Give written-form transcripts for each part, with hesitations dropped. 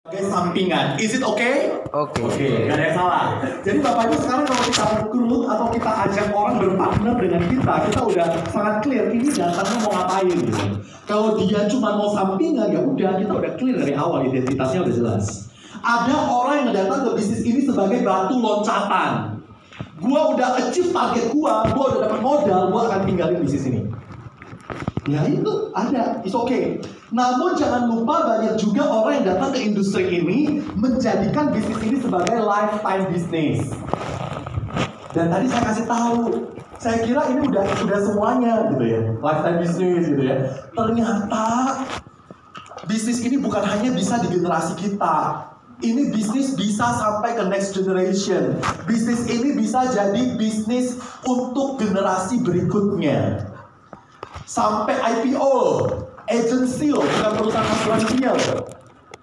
Sampingan, is it okay? Oke. Oke, nggak ada yang salah. Jadi Bapak Ibu sekarang kalau kita rekrut atau kita ajak orang berpartner dengan kita udah sangat clear ini datangnya mau ngapain gitu. Kalau dia cuma mau sampingan ya udah kita udah clear dari awal identitasnya udah jelas. Ada orang yang datang ke bisnis ini sebagai batu loncatan. Gua udah achieve target gua udah dapat modal, gua akan tinggalin bisnis ini. Ya itu ada, it's okay. Namun jangan lupa banyak juga orang yang datang ke industri ini menjadikan bisnis ini sebagai lifetime business. Dan tadi saya kasih tahu, saya kira ini udah semuanya gitu ya, lifetime business gitu ya. Ternyata bisnis ini bukan hanya bisa di generasi kita. Ini bisnis bisa sampai ke next generation. Bisnis ini bisa jadi bisnis untuk generasi berikutnya. Sampai IPO, agency bukan perusahaan asuransial,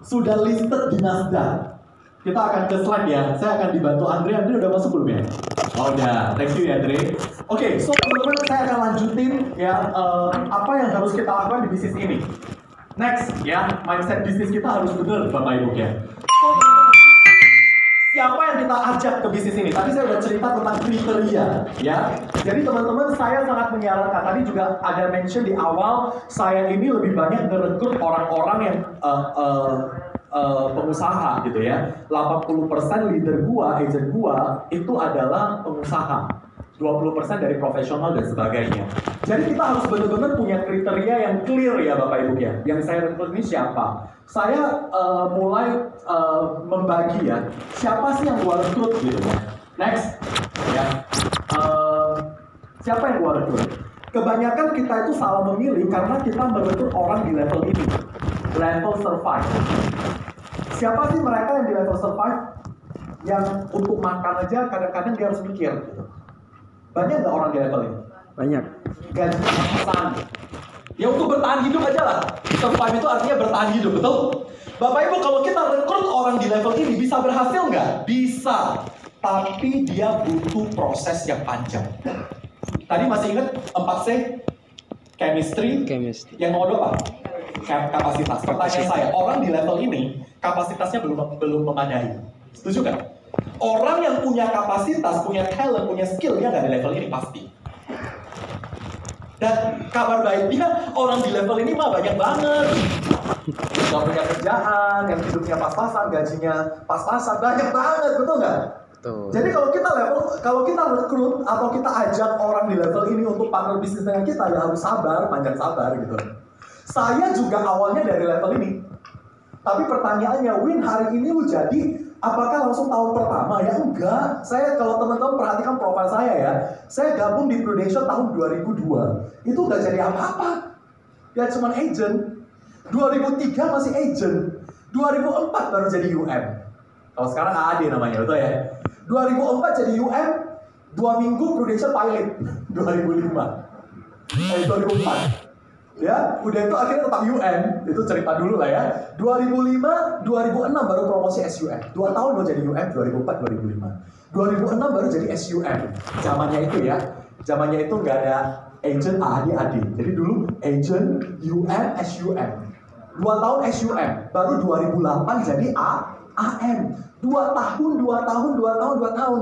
sudah listed di Nasdaq. Kita akan ke slide ya. Saya akan dibantu Andre. Andre udah masuk belum ya? Oh udah, thank you ya Andre. Oke, so teman-teman saya akan lanjutin ya apa yang harus kita lakukan di bisnis ini. Next ya, mindset bisnis kita harus benar Bapak Ibu ya. So teman-teman, siapa yang kita ajak ke bisnis ini? Tadi saya udah cerita tentang kriteria, ya. Jadi teman-teman, saya sangat menyarankan. Tadi juga ada mention di awal, saya ini lebih banyak merekrut orang-orang yang pengusaha, gitu ya. 80% leader gua, agent gua, itu adalah pengusaha. 20% dari profesional dan sebagainya. Jadi kita harus benar-benar punya kriteria yang clear ya Bapak Ibu ya. Yang saya rekrut ini siapa? Saya mulai membagi ya. Siapa sih yang gua rekrut gitu ya. Next ya. Siapa yang gua rekrut? Kebanyakan kita itu salah memilih karena kita merekrut orang di level ini. Level survive. Siapa sih mereka yang di level survive? Yang untuk makan aja kadang-kadang dia harus mikir gitu. Banyak nggak orang di level ini? Banyak. Gaji pas-pasan. Ya untuk bertahan hidup aja lah. Survive itu artinya bertahan hidup, betul? Bapak Ibu, kalau kita rekrut orang di level ini bisa berhasil nggak? Bisa. Tapi dia butuh proses yang panjang. Tadi masih ingat 4C? Chemistry. Yang nomor 2 apa? Kapasitas. Pertanyaan saya, orang di level ini kapasitasnya belum memadai. Setuju nggak? Orang yang punya kapasitas, punya talent, punya skill, dia nggak di level ini pasti. Dan kabar baiknya, orang di level ini mah banyak banget. Gak punya kerjaan, yang hidupnya pas-pasan, gajinya pas-pasan, banyak banget, betul nggak? Betul. Jadi kalau kita rekrut atau kita ajak orang di level ini untuk partner bisnis dengan kita, ya harus sabar, panjang sabar gitu. Saya juga awalnya dari level ini. Tapi pertanyaannya, Win hari ini lu jadi apakah langsung tahun pertama? Ya enggak. Saya kalau teman-teman perhatikan profil saya ya, saya gabung di Prudential tahun 2002. Itu nggak jadi apa-apa. Ya cuma agent. 2003 masih agent. 2004 baru jadi UM. Kalau sekarang AAD namanya, betul ya? 2004 jadi UM, 2 minggu Prudential pilot. 2005. 2004. Ya, udah itu akhirnya tetap UM, itu cerita dulu lah ya. 2005, 2006 baru promosi SUM. 2 tahun baru jadi UM, 2004, 2005. 2006 baru jadi SUM. Zamannya itu ya, zamannya itu nggak ada agent AD. Jadi dulu agent UM, SUM. 2 tahun SUM, baru 2008 jadi AM. 2 tahun.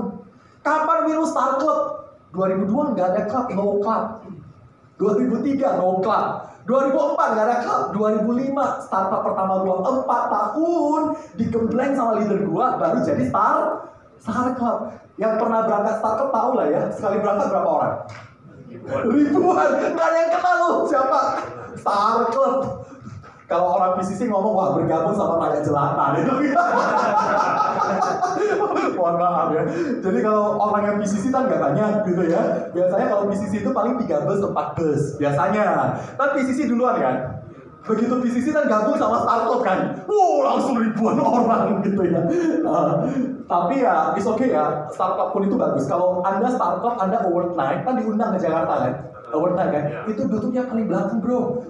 Kapan Winu start club? 2002 nggak ada club, no club. 2003 no club, 2004 nggak ada club, 2005 startup pertama gua 4 tahun digembleng sama leader gua baru jadi star club. Yang pernah berangkat start club tahu lah ya, sekali berangkat berapa orang? Ribuan, nggak ada yang kenal loh siapa star club. Kalau orang PCC ngomong, wah bergabung sama rakyat jelata itu. Mohon maaf ya. Jadi kalau orang yang PCC kan nggak banyak gitu ya. Biasanya kalau PCC itu paling 3 bus, 4 bus. Biasanya. Tapi PCC duluan kan. Begitu PCC kan gabung sama startup kan. Wow, langsung ribuan orang gitu ya. Tapi ya, it's okay ya. Startup pun itu bagus. Kalau Anda startup, Anda award night, kan diundang ke Jakarta kan. Award night kan. Itu duduknya paling belakang bro.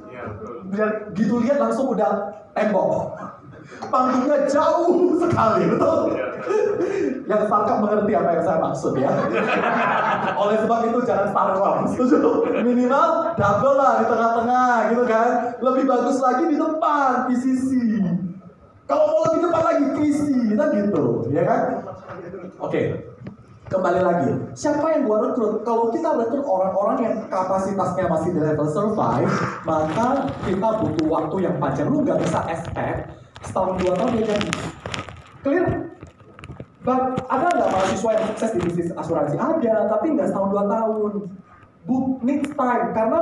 Gitu lihat langsung udah tembok. Panggungnya jauh sekali, betul? Yang startup mengerti apa yang saya maksud ya. Oleh sebab itu jangan startup, setuju? Minimal double lah di tengah-tengah gitu kan. Lebih bagus lagi di depan PCC. Kalau mau lebih depan lagi kita gitu, ya kan? Oke. Kembali lagi, siapa yang gua rekrut? Kalau kita rekrut orang-orang yang kapasitasnya masih di level survive, maka kita butuh waktu yang panjang. Lu gak bisa expect setahun 2 tahun dia jadi. Clear? But ada nggak mahasiswa yang sukses di bisnis asuransi? Ada, tapi nggak setahun 2 tahun. Needs time, karena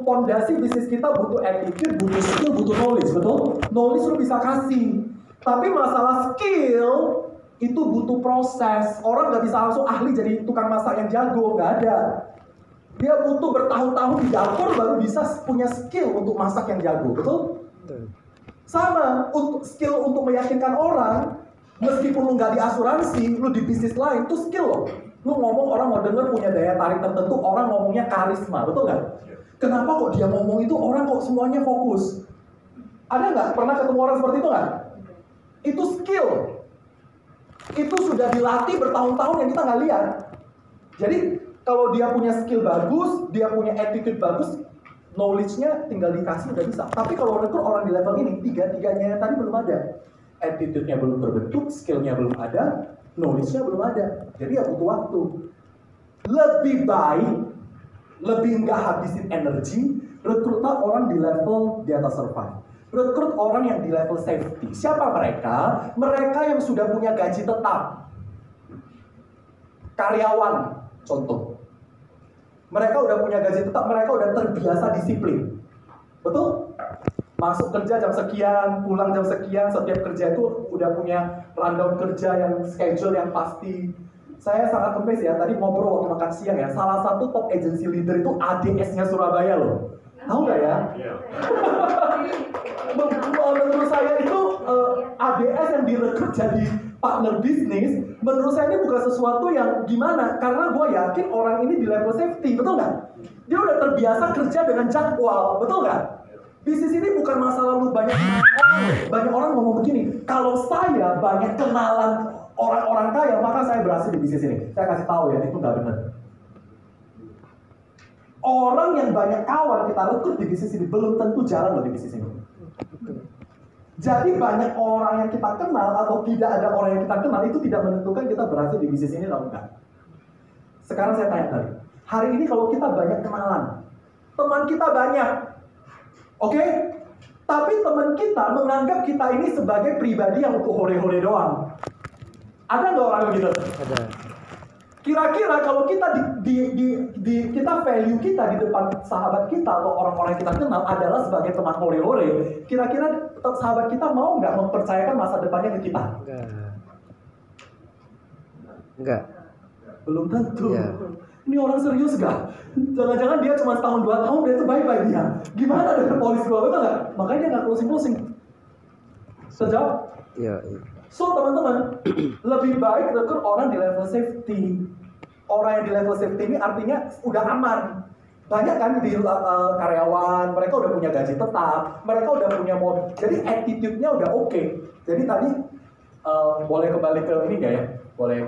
fondasi bisnis kita butuh attitude, butuh skill, butuh knowledge, betul? Knowledge lu bisa kasih, tapi masalah skill itu butuh proses. Orang nggak bisa langsung ahli jadi tukang masak yang jago, nggak ada. Dia butuh bertahun-tahun di dapur baru bisa punya skill untuk masak yang jago, betul? Sama, untuk skill untuk meyakinkan orang, meskipun lu nggak di asuransi, lu di bisnis lain, itu skill loh. Lu ngomong orang mau denger, punya daya tarik tertentu, orang ngomongnya karisma, betul nggak? Kenapa kok dia ngomong itu, orang kok semuanya fokus? Ada nggak? Pernah ketemu orang seperti itu nggak? Itu skill. Itu sudah dilatih bertahun-tahun yang kita nggak lihat. Jadi, kalau dia punya skill bagus, dia punya attitude bagus, knowledge-nya tinggal dikasih udah bisa. Tapi kalau rekrut orang di level ini, tiga-tiganya tadi belum ada. Attitude-nya belum terbentuk, skill-nya belum ada, knowledge-nya belum ada. Jadi ya butuh waktu. Lebih baik, lebih nggak habisin energi, rekrutlah orang di level di atas survive. Rekrut orang yang di level safety. Siapa mereka? Mereka yang sudah punya gaji tetap. Karyawan, contoh. Mereka udah punya gaji tetap, mereka udah terbiasa disiplin. Betul? Masuk kerja jam sekian, pulang jam sekian, setiap kerja itu udah punya rundown kerja yang schedule yang pasti. Saya sangat amazed ya, tadi ngobrol waktu makan siang ya, salah satu top agency leader itu ADS-nya Surabaya loh. Tahu nggak ya? Menurut saya itu ADS yang direkrut jadi partner bisnis, menurut saya ini bukan sesuatu yang gimana, karena gue yakin orang ini di level safety, betul nggak? Dia udah terbiasa kerja dengan jadwal, betul nggak? Bisnis ini bukan masalah lu banyak orang ngomong begini, kalau saya banyak kenalan orang-orang kaya, maka saya berhasil di bisnis ini. Saya kasih tahu ya, itu nggak benar. Orang yang banyak kawan kita rekrut di bisnis ini belum tentu jalan loh di bisnis ini. Jadi banyak orang yang kita kenal atau tidak ada orang yang kita kenal itu tidak menentukan kita berhasil di bisnis ini atau enggak. Sekarang saya tanya tadi, hari ini kalau kita banyak kenalan, teman kita banyak, oke? Tapi teman kita menganggap kita ini sebagai pribadi yang untuk hore-hore doang. Ada nggak orang begitu? Ada. Kira-kira kalau kita kita value kita di depan sahabat kita atau orang-orang yang kita kenal adalah sebagai teman hore-hore, kira-kira sahabat kita mau nggak mempercayakan masa depannya ke kita? Enggak. Belum tentu. Ya. Ini orang serius gak? Jangan-jangan dia cuma setahun 2 tahun dia itu bye-bye dia. Gimana dengan polis gua, betul gak? Makanya dia gak closing-closing. Sejauh? Iya. So teman-teman, lebih baik rekrut orang di level safety. Orang yang di level safety ini artinya udah aman. Banyak kan di karyawan, mereka udah punya gaji tetap, mereka udah punya modal. Jadi attitude-nya udah oke. Jadi tadi boleh kembali ke ini gak ya? Boleh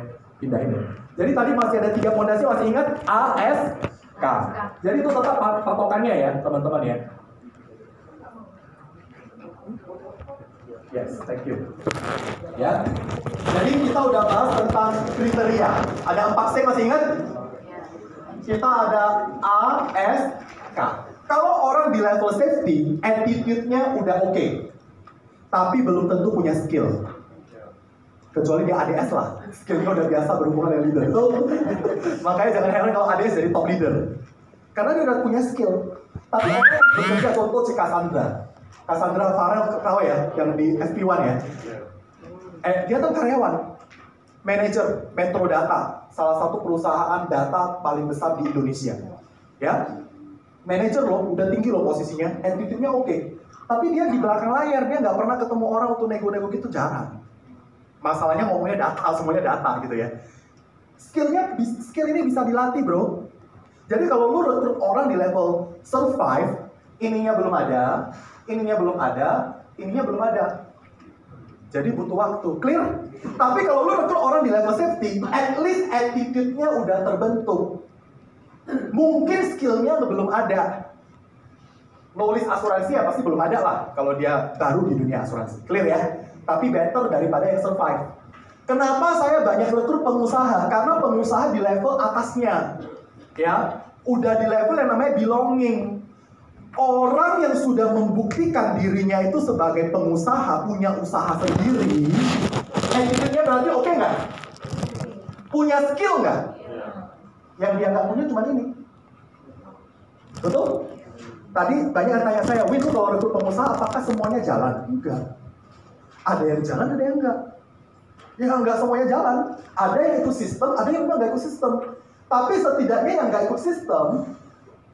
pindah ini. Jadi tadi masih ada 3 fondasi, masih ingat? A, S, K. Jadi itu tetap patokannya ya teman-teman ya. Yes, thank you. Ya, jadi kita udah bahas tentang kriteria. Ada 4C, masih ingat? Kita ada A, S, K. Kalau orang di level safety, attitude-nya udah oke, tapi belum tentu punya skill. Kecuali dia ADS lah, skillnya udah biasa berhubungan dengan leader. Makanya jangan heran kalau ADS jadi top leader, karena dia udah punya skill. Tapi orang yang bekerja, contoh si Cassandra Farrell, tahu ya, yang di FP1 ya. Dia tuh karyawan, manajer Metro Data, salah satu perusahaan data paling besar di Indonesia. Ya, manajer loh, udah tinggi loh posisinya, attitude-nya oke. Tapi dia di belakang layar, dia nggak pernah ketemu orang untuk nego-nego gitu, jarang. Masalahnya ngomongnya data, semuanya data gitu ya. Skill ini bisa dilatih bro. Jadi kalau lu rekrut orang di level survive, ininya belum ada, ininya belum ada, ininya belum ada. Jadi butuh waktu, clear? Tapi kalau lu rekrut orang di level safety, at least attitude-nya udah terbentuk. Mungkin skillnya belum ada. Knowledge asuransi ya pasti belum ada lah kalau dia baru di dunia asuransi, clear ya? tapi better daripada yang survive. Kenapa saya banyak rekrut pengusaha? Karena pengusaha di level atasnya, ya, udah di level yang namanya belonging. Orang yang sudah membuktikan dirinya itu sebagai pengusaha, punya usaha sendiri, attitude-nya berarti oke nggak? Punya skill nggak? Yang dia nggak punya cuma ini. Betul? Tadi banyak yang tanya saya, Win, kalau rekrut pengusaha apakah semuanya jalan? Enggak. Ada yang jalan, ada yang enggak. Ya enggak semuanya jalan. Ada yang ikut sistem, ada yang enggak ikut sistem. Tapi setidaknya yang enggak ikut sistem,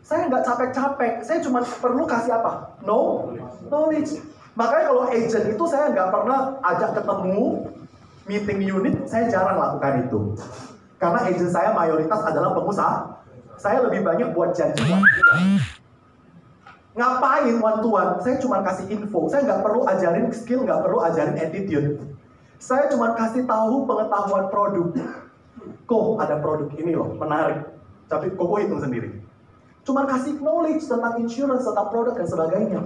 saya nggak capek-capek. Saya cuma perlu kasih apa? Knowledge. Makanya kalau agent itu saya nggak pernah ajak ketemu, meeting unit, saya jarang lakukan itu. Karena agent saya mayoritas adalah pengusaha. Saya lebih banyak buat janji one-to-one. Ngapain one-to-one? Saya cuma kasih info. Saya nggak perlu ajarin skill, nggak perlu ajarin attitude. Saya cuma kasih tahu pengetahuan produk. Kok ada produk ini loh, menarik. Tapi kok hitung sendiri. Cuma kasih knowledge tentang insurance, tentang produk dan sebagainya.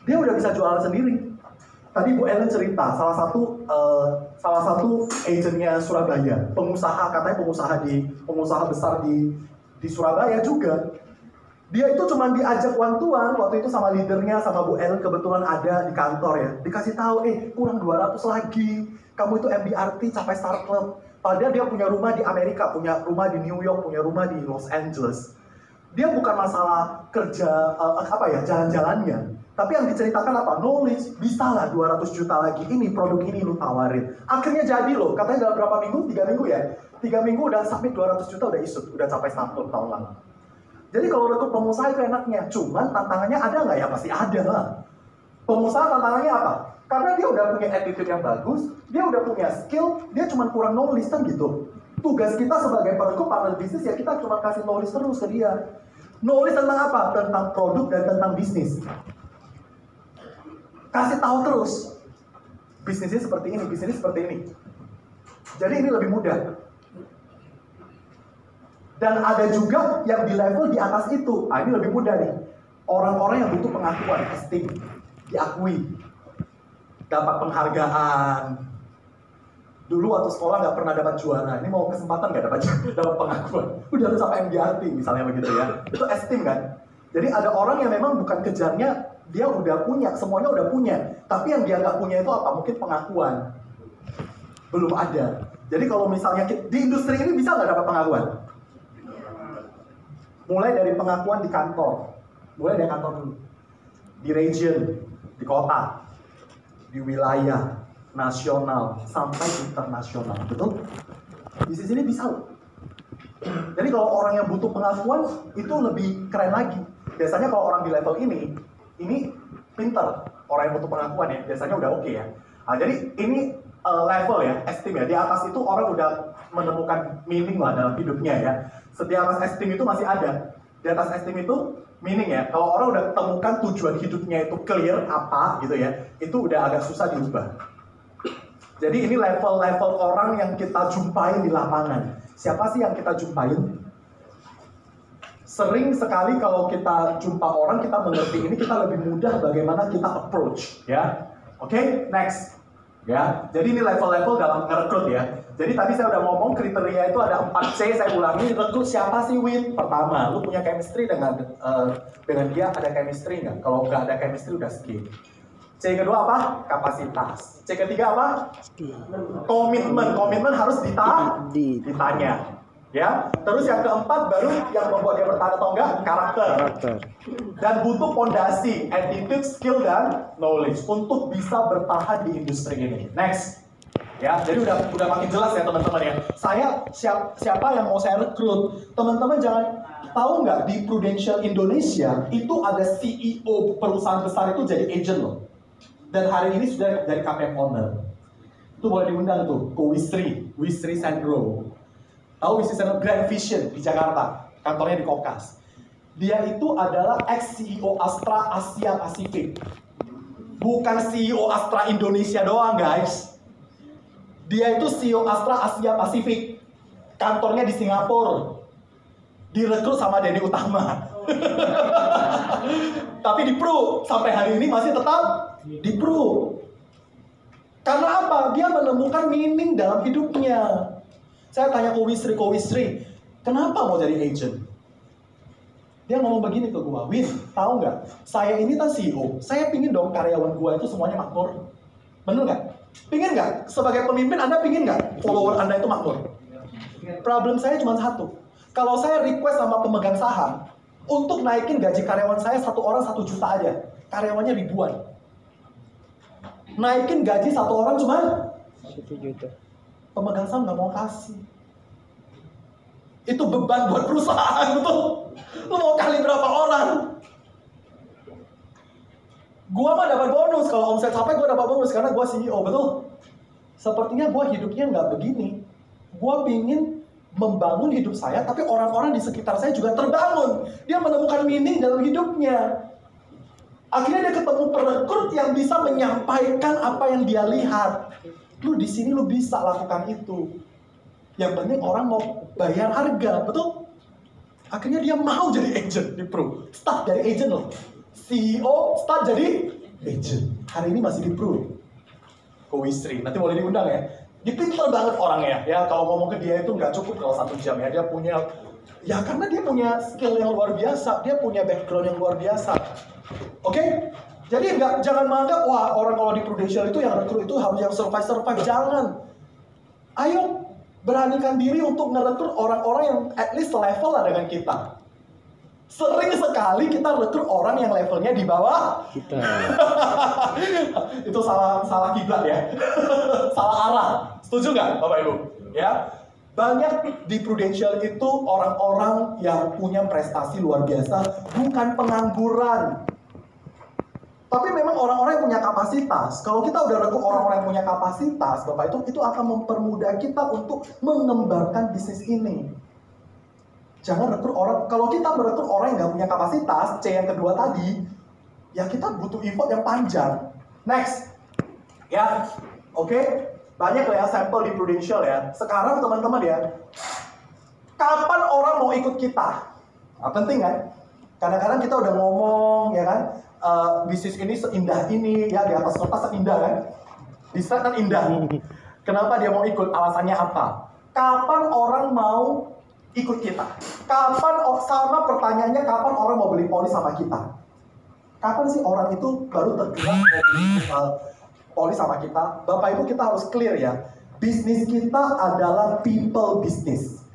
Dia udah bisa jualan sendiri. Tadi Bu Ellen cerita, salah satu agentnya Surabaya, katanya pengusaha besar di Surabaya juga. Dia itu cuma diajak one-to-one, waktu itu sama leadernya, sama Bu Ellen kebetulan ada di kantor ya. Dikasih tahu, kurang 200 lagi, kamu itu MDRT capai Star Club. Padahal dia punya rumah di Amerika, punya rumah di New York, punya rumah di Los Angeles. Dia bukan masalah kerja, jalan-jalannya. Tapi yang diceritakan apa? Knowledge, bisa lah 200 juta lagi, ini produk ini lu tawarin. Akhirnya jadi loh, katanya dalam berapa minggu? 3 minggu ya? 3 minggu udah submit 200 juta, udah isut, udah capai Star Club tahun lalu. Jadi kalau rekrut pengusaha itu enaknya, cuman tantangannya ada nggak ya? Pasti ada lah. Pengusaha tantangannya apa? Karena dia udah punya attitude yang bagus, dia udah punya skill, dia cuma kurang knowledge kan gitu. Tugas kita sebagai perekrut partner bisnis ya kita cuma kasih knowledge terus ke dia. Knowledge tentang apa? Tentang produk dan tentang bisnis. Kasih tahu terus. Bisnisnya seperti ini, bisnisnya seperti ini. Jadi ini lebih mudah. Dan ada juga yang di level di atas itu. Ini lebih mudah nih. Orang-orang yang butuh pengakuan, esteem, diakui, dapat penghargaan. Dulu waktu sekolah nggak pernah dapat juara. Ini mau kesempatan nggak dapat pengakuan. Udah harus sampai MDRT misalnya begitu ya. Itu esteem kan. Jadi ada orang yang memang bukan kejarnya, dia udah punya, semuanya udah punya. Tapi yang dia nggak punya itu apa? Mungkin pengakuan. Belum ada. Jadi kalau misalnya di industri ini bisa nggak dapat pengakuan? Mulai dari pengakuan di kantor. Mulai dari kantor dulu. Di region, di kota, di wilayah, nasional, sampai internasional. Betul? Di sini bisa loh. Jadi kalau orang yang butuh pengakuan, itu lebih keren lagi. Biasanya kalau orang di level ini pinter. Orang yang butuh pengakuan ya, biasanya udah oke ya. Nah, jadi ini level ya, esteem ya. Di atas itu orang udah menemukan meaning lah dalam hidupnya ya. Setiap atas esteem itu masih ada. Di atas esteem itu meaning ya. Kalau orang udah temukan tujuan hidupnya itu clear apa gitu ya, itu udah agak susah diubah. Jadi ini level-level orang yang kita jumpain di lapangan. Siapa sih yang kita jumpain? Sering sekali kalau kita jumpa orang, kita mengerti ini, kita lebih mudah bagaimana kita approach ya. Oke, next. Ya, jadi ini level-level dalam ngerekrut ya. Jadi tadi saya udah ngomong kriteria itu ada 4C, saya ulangi. Rekrut siapa sih, Win? Pertama, lu punya chemistry dengan dia, ada chemistry nggak? Kalau nggak ada chemistry udah skip. C kedua apa? Kapasitas. C ketiga apa? Komitmen. Komitmen harus ditanya. Ya. Terus yang keempat baru yang membuat dia bertahan atau enggak, karakter. Dan butuh pondasi, attitude, skill dan knowledge untuk bisa bertahan di industri ini. Next. Ya, jadi udah makin jelas ya teman-teman ya. Siapa yang mau saya rekrut? Teman-teman jangan tahu nggak di Prudential Indonesia itu ada CEO perusahaan besar itu jadi agent loh. Dan hari ini sudah dari KPM owner. Itu boleh diundang tuh ke Wisri Sandro. Tahu Wisri Sandro Grand Vision di Jakarta, kantornya di Kokas. Dia itu adalah ex-CEO Astra Asia Pasifik. Bukan CEO Astra Indonesia doang guys. Dia itu CEO Astra Asia Pasifik. Kantornya di Singapura. Direkrut sama Denny Utama. Tapi di Pro sampai hari ini masih tetap di Pro. Karena apa? Dia menemukan meaning dalam hidupnya. Saya tanya ke Wisri, kenapa mau jadi agent? Dia ngomong begini ke gue, Wis, tahu nggak? Saya ini kan CEO, saya pingin dong karyawan gue itu semuanya makmur. Bener nggak? Pingin nggak? Sebagai pemimpin Anda pingin nggak follower Anda itu makmur? Problem saya cuma satu. Kalau saya request sama pemegang saham untuk naikin gaji karyawan saya satu orang 1 juta aja, karyawannya ribuan. Naikin gaji satu orang cuma 1 juta. Pemegang saham nggak mau kasih. Itu beban buat perusahaan, betul. Lu mau kali berapa orang? Gua mah dapat bonus, kalau omset sampai gua dapat bonus karena gua CEO, betul? Sepertinya gua hidupnya nggak begini. Gua pingin membangun hidup saya, tapi orang-orang di sekitar saya juga terbangun. Dia menemukan meaning dalam hidupnya. Akhirnya dia ketemu perekrut yang bisa menyampaikan apa yang dia lihat. Lu di sini lu bisa lakukan itu. Yang penting orang mau bayar harga, betul? Akhirnya dia mau jadi agent di Pro. Start jadi agent loh. CEO start jadi agent. Hari ini masih di Pro. Ko Wisri, nanti boleh diundang ya. Dia pintar banget orangnya ya. Kalau ngomong ke dia itu nggak cukup kalau 1 jam ya. Dia punya, ya karena dia punya skill yang luar biasa. Dia punya background yang luar biasa. Oke? Jadi jangan menganggap, wah orang kalau di Prudential itu yang rekrut itu harus yang survive. Jangan. Ayo beranikan diri untuk ngerekrut orang-orang yang at least level lah dengan kita. Sering sekali kita rekrut orang yang levelnya di bawah Kita. Itu salah kiblat ya. Salah arah. Setuju nggak Bapak Ibu? Ya. Banyak di Prudential itu orang-orang yang punya prestasi luar biasa, bukan pengangguran. Tapi memang orang-orang yang punya kapasitas. Kalau kita udah rekrut orang-orang yang punya kapasitas, Bapak itu akan mempermudah kita untuk mengembangkan bisnis ini. Jangan rekrut orang, kalau kita merekrut orang yang nggak punya kapasitas, C yang kedua tadi, ya kita butuh effort yang panjang. Next, ya, oke, banyak lah ya sampel di Prudential ya. Sekarang teman-teman ya, kapan orang mau ikut kita? Nah, penting kan? Kadang-kadang kita udah ngomong, ya kan? Bisnis ini seindah ini, ya di atas kertas indah kan? Di slide kan indah. Kenapa dia mau ikut? Alasannya apa? Kapan orang mau ikut kita? Kapan, sama pertanyaannya, kapan orang mau beli polis sama kita? Kapan sih orang itu baru tergerak mau beli polis sama kita? Bapak Ibu kita harus clear ya. Bisnis kita adalah people business.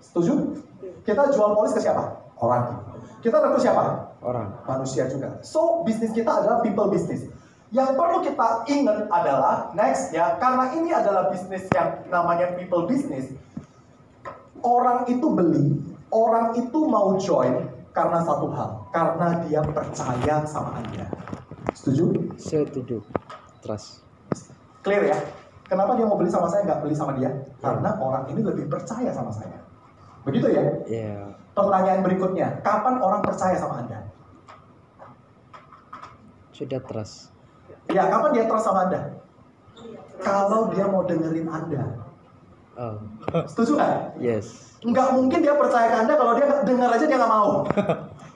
Setuju? Kita jual polis ke siapa? Orang. Kita rekrut siapa? Orang. Manusia juga. So, bisnis kita adalah people business. Yang perlu kita ingat adalah, next ya, karena ini adalah bisnis yang namanya people business, orang itu beli, orang itu mau join karena satu hal, karena dia percaya sama Anda. Setuju? Setuju. Trust. Clear ya? Kenapa dia mau beli sama saya, nggak beli sama dia? Karena orang ini lebih percaya sama saya. Begitu ya? Iya. Pertanyaan berikutnya, kapan orang percaya sama Anda? Sudah trust. Ya, kapan dia trust sama Anda? Kalau dia mau dengerin Anda. Oh. Setuju nggak? Yes. Nggak mungkin dia percaya ke Anda kalau dia dengar aja dia nggak mau.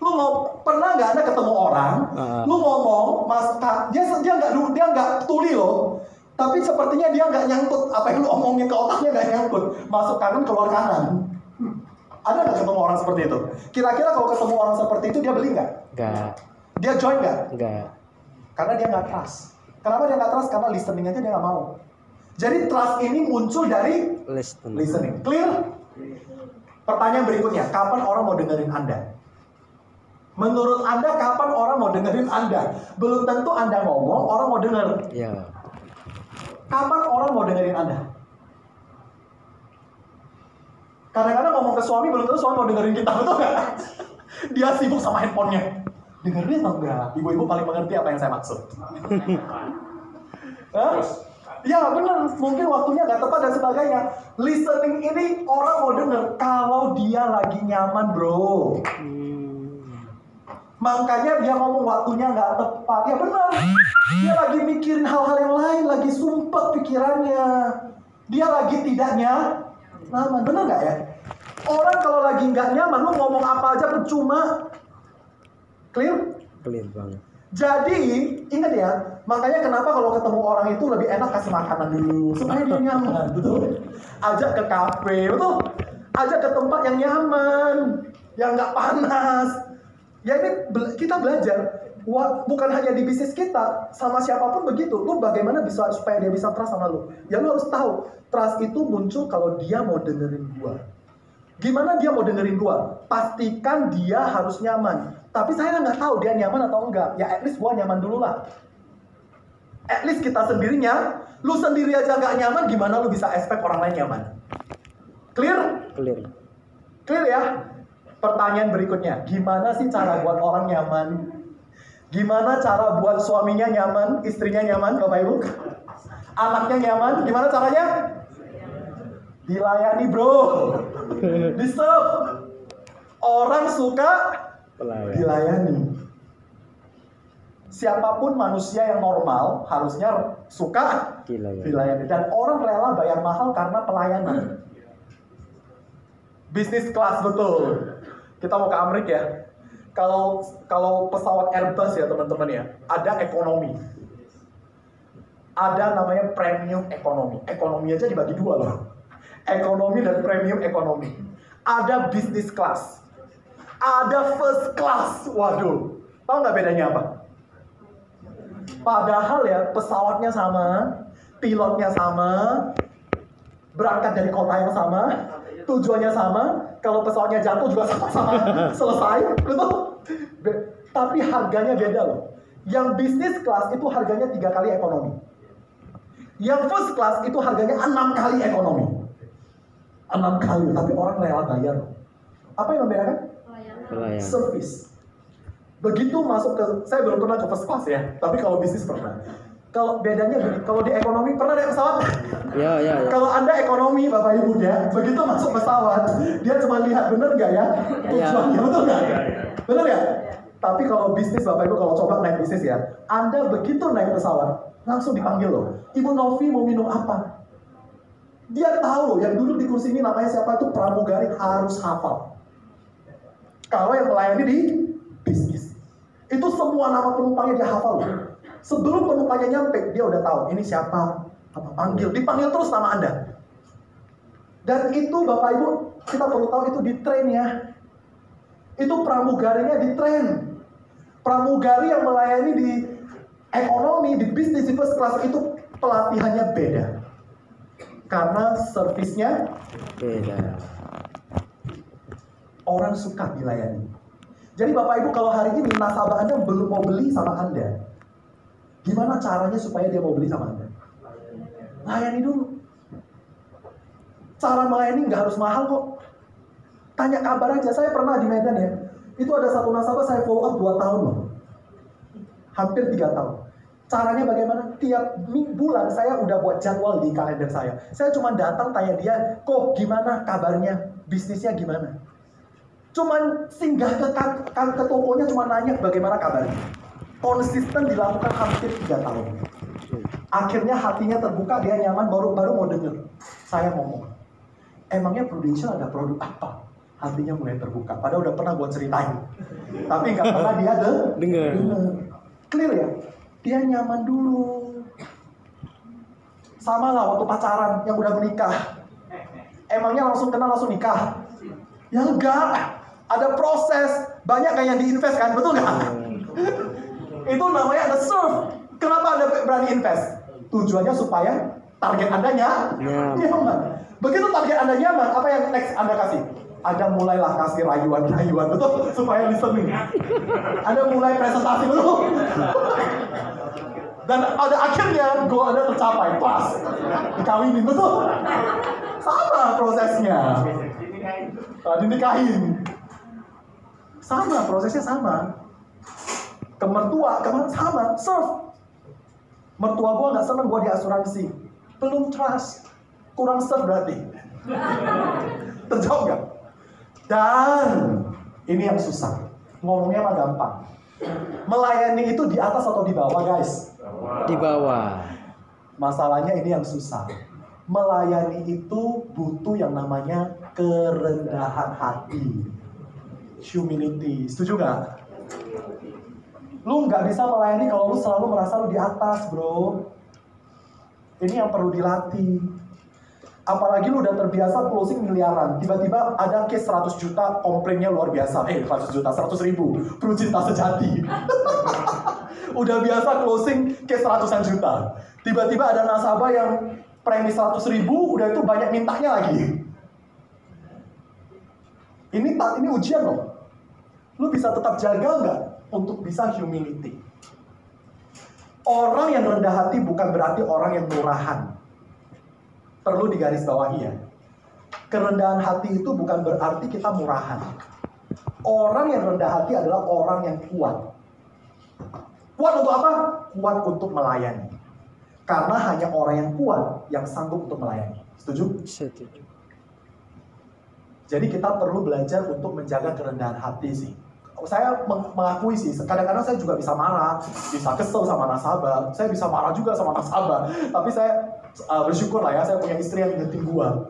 Lu mau pernah nggak Anda ketemu orang, lu ngomong, mas, dia nggak tuli loh, tapi sepertinya dia nggak nyangkut apa yang lu omongin ke otaknya, nggak nyangkut, masuk kanan keluar kanan. Ada nggak ketemu orang seperti itu? Kira-kira kalau ketemu orang seperti itu dia beli nggak? Nggak. Dia join nggak? Nggak. Karena dia nggak trust. Kenapa dia nggak trust? Karena listening aja dia nggak mau. Jadi trust ini muncul dari listening. Clear? Pertanyaan berikutnya, kapan orang mau dengerin Anda? Menurut Anda, kapan orang mau dengerin Anda? Belum tentu Anda ngomong, orang mau denger. Iya. Kapan orang mau dengerin Anda? Kadang-kadang ngomong ke suami, belum tentu suami mau dengerin kita, betul nggak? Dia sibuk sama handphonenya. Dengerin atau enggak? Ibu-ibu paling mengerti apa yang saya maksud. Ya benar, mungkin waktunya nggak tepat dan sebagainya. Listening ini orang mau denger kalau dia lagi nyaman, bro. Makanya dia ngomong waktunya nggak tepat. Ya benar, dia lagi mikirin hal-hal yang lain, lagi sumpah pikirannya. Dia lagi tidak nyaman, benar nggak ya? Orang kalau lagi nggak nyaman, lu ngomong apa aja percuma. Clear? Clear banget. Jadi, ingat ya, makanya kenapa kalau ketemu orang itu lebih enak kasih makanan dulu, supaya dia nyaman, betul? Ajak ke kafe, betul? Ajak ke tempat yang nyaman, yang nggak panas. Ya ini kita belajar, bukan hanya di bisnis kita, sama siapapun begitu. Lu bagaimana bisa supaya dia bisa trust sama lu? Ya lu harus tahu, trust itu muncul kalau dia mau dengerin gua. Gimana dia mau dengerin gua? Pastikan dia harus nyaman. Tapi saya nggak tahu dia nyaman atau enggak. Ya at least gua nyaman dulu lah. At least kita sendirinya, lu sendiri aja nggak nyaman, gimana lu bisa expect orang lain nyaman? Clear? Clear. Clear ya? Pertanyaan berikutnya, gimana sih cara buat orang nyaman? Gimana cara buat suaminya nyaman, istrinya nyaman, Bapak Ibu? Anaknya nyaman, gimana caranya? Dilayani bro. Di-serve. Orang suka dilayani. Siapapun manusia yang normal harusnya suka dilayani. Dan orang rela bayar mahal karena pelayanan. Bisnis kelas betul. Kita mau ke Amerika ya. Kalau pesawat Airbus ya teman-teman ya, ada ekonomi. Ada namanya premium ekonomi. Ekonomi aja dibagi dua loh. Ekonomi dan premium ekonomi. Ada business class. Ada first class. Waduh, tahu nggak bedanya apa? Padahal ya pesawatnya sama, pilotnya sama, berangkat dari kota yang sama, tujuannya sama. Kalau pesawatnya jatuh juga sama-sama selesai, betul? Tapi harganya beda loh. Yang business class itu harganya 3 kali ekonomi. Yang first class itu harganya 6 kali ekonomi. 6 kali, tapi orang rela bayar. Apa yang membedakan? Pelayan. Service. Begitu masuk ke, saya belum pernah ke first class ya, tapi kalau bisnis pernah. Kalau bedanya begini, kalau di ekonomi pernah naik pesawat? Ya. Kalau Anda ekonomi Bapak Ibu ya, begitu masuk pesawat, dia cuma lihat bener nggak ya tujuannya, betul nggak? Bener ya? Tapi kalau bisnis Bapak Ibu, kalau coba naik bisnis ya, Anda begitu naik pesawat, langsung dipanggil loh. Ibu Novi mau minum apa? Dia tahu loh, yang duduk di kursi ini namanya siapa, itu pramugari, harus hafal. Kalau yang melayani di bisnis, itu semua nama penumpangnya dia hafal loh. Sebelum penumpangnya nyampe, dia udah tahu ini siapa, apa panggil, dipanggil terus nama Anda. Dan itu Bapak Ibu, kita perlu tahu itu di train ya. Itu pramugarinya di train. Pramugari yang melayani di ekonomi, di bisnis, di first class itu pelatihannya beda. Karena servisnya Beda. orang suka dilayani. Jadi Bapak Ibu, kalau hari ini nasabah Anda belum mau beli sama Anda, gimana caranya supaya dia mau beli sama Anda? Layani dulu. Cara melayani nggak harus mahal kok. Tanya kabar aja. Saya pernah di Medan ya. Itu ada satu nasabah saya follow up 2 tahun loh. Hampir 3 tahun. Caranya bagaimana? Tiap bulan saya udah buat jadwal di kalender saya. Saya cuma datang tanya dia, kok gimana kabarnya? Bisnisnya gimana? Cuman singgah ke tokonya, cuma nanya bagaimana kabarnya. Konsisten dilakukan hampir 3 tahun. Akhirnya hatinya terbuka, dia nyaman, baru mau denger. Saya ngomong, emangnya Prudential ada produk apa? Hatinya mulai terbuka. Padahal udah pernah gue ceritain. Tapi nggak pernah dia denger. Clear ya? Dia nyaman dulu. Sama lah waktu pacaran yang udah menikah. Emangnya langsung kenal langsung nikah? Ya enggak. Ada proses. Banyak kayak yang diinvest kan, betul nggak? Itu namanya ada serve. Kenapa Anda berani invest? Tujuannya supaya target Anda nyaman. Begitu target Anda nyaman, apa yang next Anda kasih? Anda mulailah kasih rayuan-rayuan, betul? Supaya listening. Anda mulai presentasi, betul? Dan pada akhirnya goal Anda tercapai, pas. Dikawinin, betul? Sama prosesnya. Dinikahin. Sama, prosesnya sama. Ke mertua, sama, serve. Mertua gue gak seneng gue di asuransi. Belum trust. Kurang serve berarti. Terjawab gak? Dan ini yang susah. Ngomongnya mah gampang. Melayani itu di atas atau di bawah, guys? Di bawah. Masalahnya ini yang susah. Melayani itu butuh yang namanya kerendahan hati. Humility. Setuju gak? Lu nggak bisa melayani kalau lu selalu merasa lu di atas, bro. Ini yang perlu dilatih. Apalagi lu udah terbiasa closing miliaran, tiba-tiba ada case 100 juta, komplainnya luar biasa. 100 juta, 100 ribu, perlu cinta sejati. Udah biasa closing case ratusan juta. Tiba-tiba ada nasabah yang premi 100 ribu, udah itu banyak mintanya lagi. Ini ujian loh. Lu bisa tetap jaga nggak untuk bisa humility? Orang yang rendah hati bukan berarti orang yang murahan. Perlu digarisbawahi ya. Kerendahan hati itu bukan berarti kita murahan. Orang yang rendah hati adalah orang yang kuat. Kuat untuk apa? Kuat untuk melayani. Karena hanya orang yang kuat yang sanggup untuk melayani. Setuju? Setuju. Jadi kita perlu belajar untuk menjaga kerendahan hati sih. Saya mengakui sih, kadang-kadang saya juga bisa marah, bisa kesel sama nasabah, saya bisa marah juga sama nasabah. Tapi saya bersyukur lah ya, saya punya istri yang ingetin gua.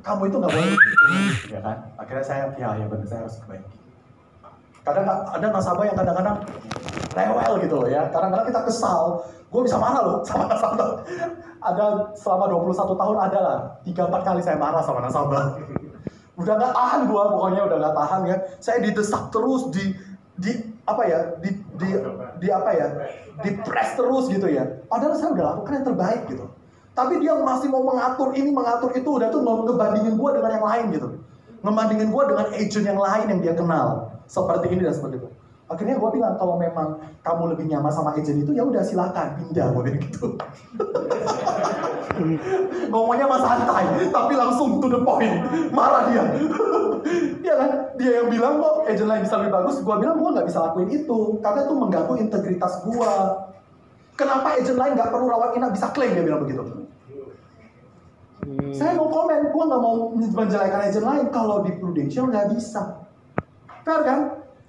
Kamu itu nggak boleh gitu, ya kan? Akhirnya saya, ya benar, saya harus perbaiki. Kadang ada nasabah yang kadang-kadang rewel gitu loh ya. Kadang-kadang kita kesal, gue bisa marah loh sama nasabah. Ada selama 21 tahun ada lah, 3-4 kali saya marah sama nasabah. Udah nggak tahan gue, pokoknya udah nggak tahan ya. Saya didesak terus, di press terus gitu ya. Padahal saya udah lakukan yang terbaik gitu. Tapi dia masih mau mengatur ini, mengatur itu, udah tuh ngebandingin gue dengan yang lain gitu. Ngebandingin gue dengan agent yang lain yang dia kenal. Seperti ini dan seperti itu. Akhirnya gue bilang, kalau memang kamu lebih nyaman sama agent itu, ya udah silakan pindah, gue bilang gitu. Ngomongnya mas santai, tapi langsung to the point, marah dia. Iya kan? Dia yang bilang kok agent lain bisa lebih bagus, gue bilang gue nggak bisa lakuin itu, karena itu mengganggu integritas gue. Kenapa agent lain nggak perlu rawat inap bisa klaim, dia bilang begitu. Saya mau komen, gue nggak mau menjelekan agent lain, kalau di Prudential nggak bisa. Fair kan?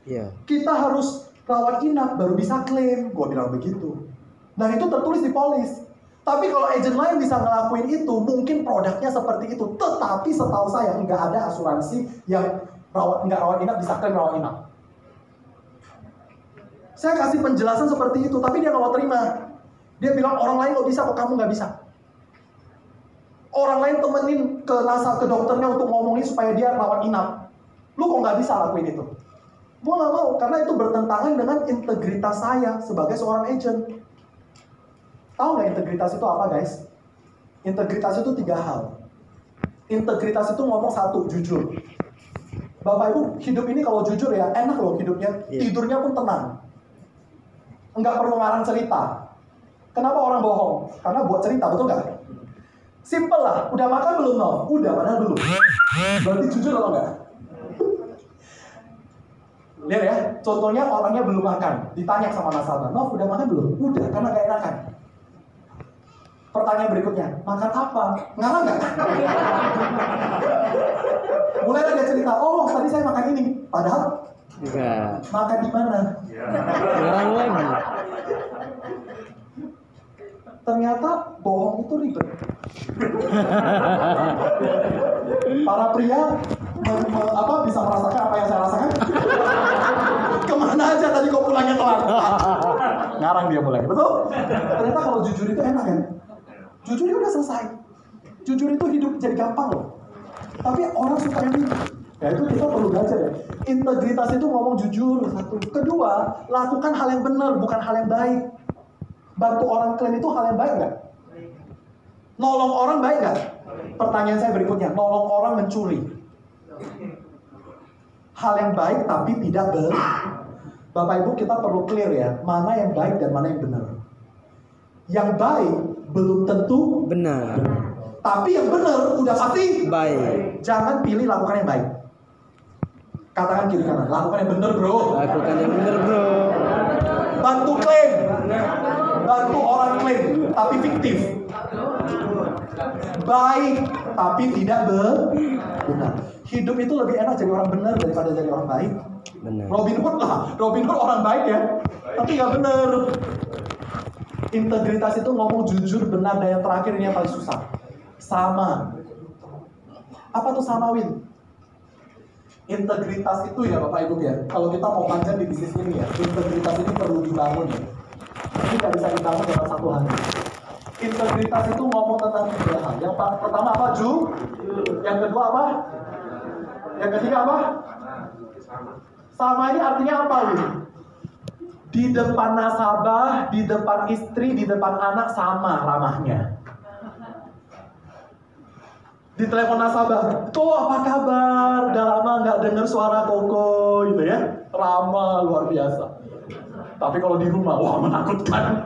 Iya. Kita harus rawat inap baru bisa klaim, gue bilang begitu. Dan itu tertulis di polis. Tapi kalau agent lain bisa ngelakuin itu, mungkin produknya seperti itu. Tetapi setahu saya nggak ada asuransi yang nggak rawat inap bisa klaim rawat inap. Saya kasih penjelasan seperti itu, tapi dia nggak mau terima. Dia bilang orang lain kok bisa, kok kamu nggak bisa. Orang lain temenin ke dokternya untuk ngomongin supaya dia rawat inap. Lu kok nggak bisa lakuin itu? Gue nggak mau, karena itu bertentangan dengan integritas saya sebagai seorang agent. Tahu nggak integritas itu apa, guys? Integritas itu 3 hal. Integritas itu ngomong 1, jujur. Bapak Ibu, hidup ini kalau jujur ya, enak loh hidupnya. Tidurnya pun tenang. Nggak perlu ngarang cerita. Kenapa orang bohong? Karena buat cerita, betul nggak? Simple lah, udah makan belum, no? Udah, padahal belum. Berarti jujur atau nggak? Lihat ya, contohnya orangnya belum makan, ditanya sama nasabah, Nov udah makan belum? Udah, karena gak enakan. Pertanyaan berikutnya, makan apa? Ngarang gak? Mulai dia cerita, oh tadi saya makan ini, padahal Enggak. makan di mana? Ngarang lagi. Ternyata bohong itu ribet. Para pria bisa merasakan apa yang saya rasakan? Kemana aja tadi kok pulangnya telat? Ngarang dia mulai, betul? Ternyata kalau jujur itu enak kan? Jujur itu udah selesai. Jujur itu hidup jadi gampang loh. Tapi orang suka yang ini. Ya itu kita perlu belajar ya. Integritas itu ngomong jujur, 1. Kedua, lakukan hal yang benar, bukan hal yang baik. Bantu orang klaim itu hal yang baik nggak? Nolong orang baik nggak? Pertanyaan saya berikutnya, nolong orang mencuri. Hal yang baik tapi tidak Bapak Ibu kita perlu clear ya, mana yang baik dan mana yang benar. Yang baik belum tentu Benar. tapi yang benar udah pasti Baik. Jangan pilih lakukan yang baik. Katakan kiri kanan, lakukan yang benar bro. Lakukan yang benar bro. Bantu klaim, bantu orang klaim tapi fiktif. Baik tapi tidak benar. Hidup itu lebih enak jadi orang benar daripada jadi orang baik. Benar. Robin Hood orang baik ya, tapi nggak benar. Integritas itu ngomong jujur, benar, dan yang terakhir ini yang paling susah. Sama. Apa tuh sama, Win? Integritas itu ya Bapak Ibu ya, kalau kita mau panjang di bisnis ini ya, integritas ini perlu dibangun ya. Ini nggak bisa dibangun dalam satu hari. Integritas itu ngomong tentang 3 hal. Yang pertama apa, Ju? Yang kedua apa? Yang ketiga apa? Sama ini artinya apa, Win? Di depan nasabah, di depan istri, di depan anak sama ramahnya. Di telepon nasabah, "Kok apa kabar? Udah lama nggak dengar suara Koko," gitu ya. Ramah luar biasa. Tapi kalau di rumah, wah menakutkan.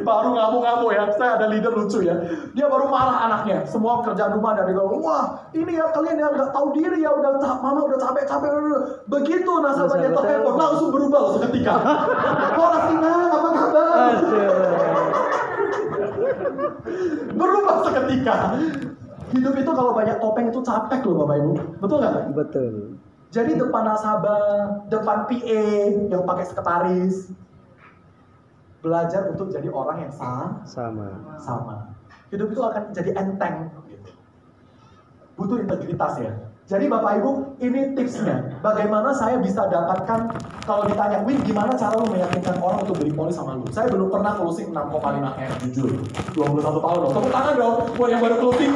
Baru ngamuk-ngamuk ya. Saya ada leader lucu ya. Dia baru marah anaknya. Semua kerjaan rumah dari kalau, "Wah, ini ya kalian yang nggak tahu diri ya. Mama udah capek-capek." Begitu nasabahnya telepon, langsung berubah seketika. "Kok Rasina, apa kabar?" Berubah seketika. Hidup itu kalau banyak topeng itu capek loh Bapak Ibu. Betul nggak? Betul. Jadi depan nasabah, depan PA yang pakai sekretaris, belajar untuk jadi orang yang sama. Hidup itu akan jadi enteng. Gitu. Butuh integritas ya. Jadi Bapak Ibu, ini tipsnya. Bagaimana saya bisa dapatkan, kalau ditanya, "Win, gimana cara lu meyakinkan orang untuk beli polis sama lu?" Saya belum pernah closing 6,5M, jujur. 21 tahun dong. Tepuk tangan dong buat yang baru closing.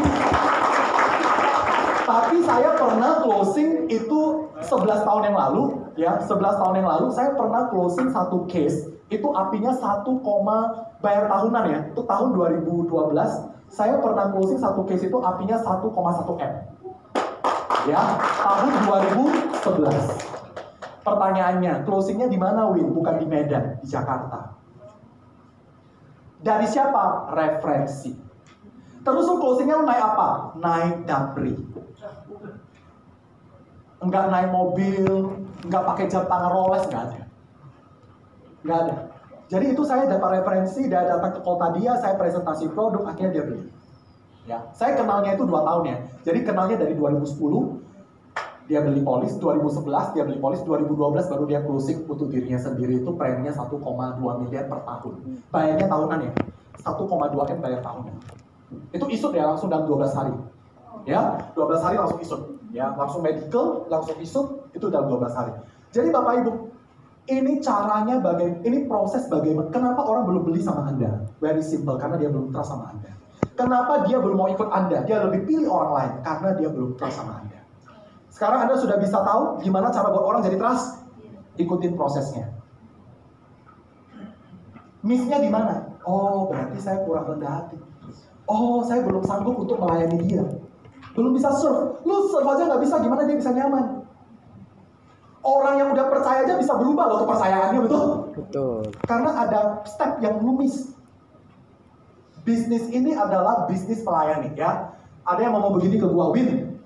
Tapi saya pernah closing itu 11 tahun yang lalu, ya, 11 tahun yang lalu saya pernah closing satu case, itu apinya 1, bayar tahunan ya, itu tahun 2012, saya pernah closing satu case itu apinya 1,1 M. Ya, tahun 2011. Pertanyaannya, closingnya di mana, Win? Bukan di Medan, di Jakarta. Dari siapa? Referensi. Terus closingnya naik apa? Naik Dapri. Enggak naik mobil, enggak pakai jam tangan Rolex, enggak ada. Enggak ada. Jadi itu saya dapat referensi, dia datang ke kota dia, saya presentasi produk, akhirnya dia beli. Ya, saya kenalnya itu 2 tahun ya. Jadi kenalnya dari 2010, dia beli polis, 2011 dia beli polis, 2012 baru dia closing untuk dirinya sendiri, itu preminya 1,2 miliar per tahun. Bayarnya tahunan ya, 1,2 M bayar tahunan. Itu isut ya, langsung dalam 12 hari. Ya, 12 hari langsung isut. Ya, langsung medical, langsung isut, itu dalam 12 hari. Jadi Bapak Ibu, ini caranya ini proses bagaimana, kenapa orang belum beli sama Anda? Very simple, karena dia belum trust sama Anda. Kenapa dia belum mau ikut Anda? Dia lebih pilih orang lain, karena dia belum trust sama Anda. Sekarang Anda sudah bisa tahu gimana cara buat orang jadi trust? Ikutin prosesnya. Miss-nya di mana? Oh, berarti saya kurang rendah hati. Oh, saya belum sanggup untuk melayani dia. Belum bisa serve. Lu serve aja nggak bisa, gimana dia bisa nyaman? Orang yang udah percaya aja bisa berubah loh kepercayaannya, betul? Betul. Karena ada step yang lu miss. Bisnis ini adalah bisnis melayani ya. Ada yang ngomong begini ke gua, "Win,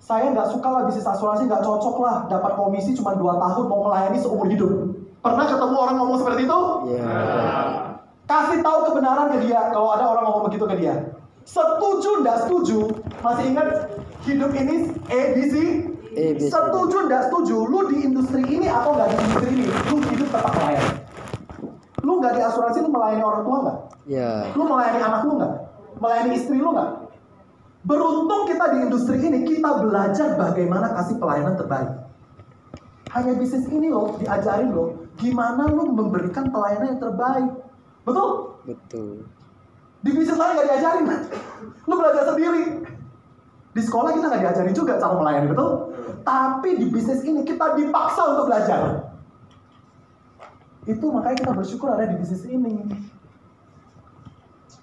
saya nggak suka lah bisnis asuransi, nggak cocok lah, dapat komisi cuma 2 tahun, mau melayani seumur hidup." Pernah ketemu orang ngomong seperti itu? Iya. Kasih tahu kebenaran ke dia kalau ada orang ngomong begitu ke dia. Setuju nggak setuju? Masih ingat hidup ini ABC? Setuju nggak setuju? Lu di industri ini atau nggak di industri ini? Lu hidup tetap melayani. Lu nggak di asuransi, lu melayani orang tua nggak? Iya. Lu melayani anak lu nggak? Melayani istri lu nggak? Beruntung kita di industri ini, kita belajar bagaimana kasih pelayanan terbaik. Hanya bisnis ini loh, diajarin loh, gimana lu memberikan pelayanan yang terbaik. Betul? Betul. Di bisnis lain nggak diajarin, lu belajar sendiri. Di sekolah kita nggak diajarin juga cara melayani, betul? Tapi di bisnis ini kita dipaksa untuk belajar. Itu makanya kita bersyukur ada di bisnis ini.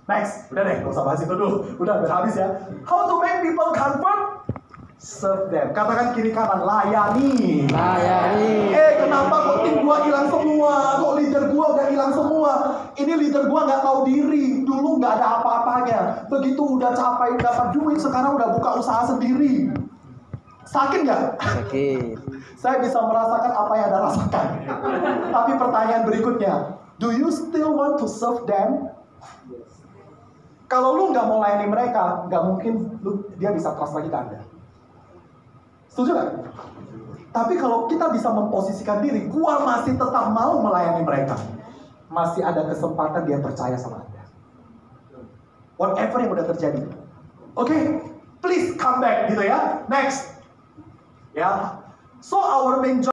Next, udah deh, gak usah bahas itu dulu. Udah habis ya. How to make people convert? Serve them. Katakan kiri kanan, layani. Kenapa kok tim gua hilang semua? Kok leader gua udah hilang semua? Ini leader gua nggak tahu diri. Dulu nggak ada apa-apanya. Begitu udah capai dapat duit, sekarang udah buka usaha sendiri. Sakit nggak? Sakit. Saya bisa merasakan apa yang Anda rasakan. Tapi pertanyaan berikutnya, do you still want to serve them? Kalau lu nggak mau layani mereka, nggak mungkin dia bisa trust lagi ke Anda. Setuju nggak? Tapi kalau kita bisa memposisikan diri, gua masih tetap mau melayani mereka, masih ada kesempatan dia percaya sama Anda. Whatever yang udah terjadi. Oke, please come back gitu ya. Next. Ya. So our main job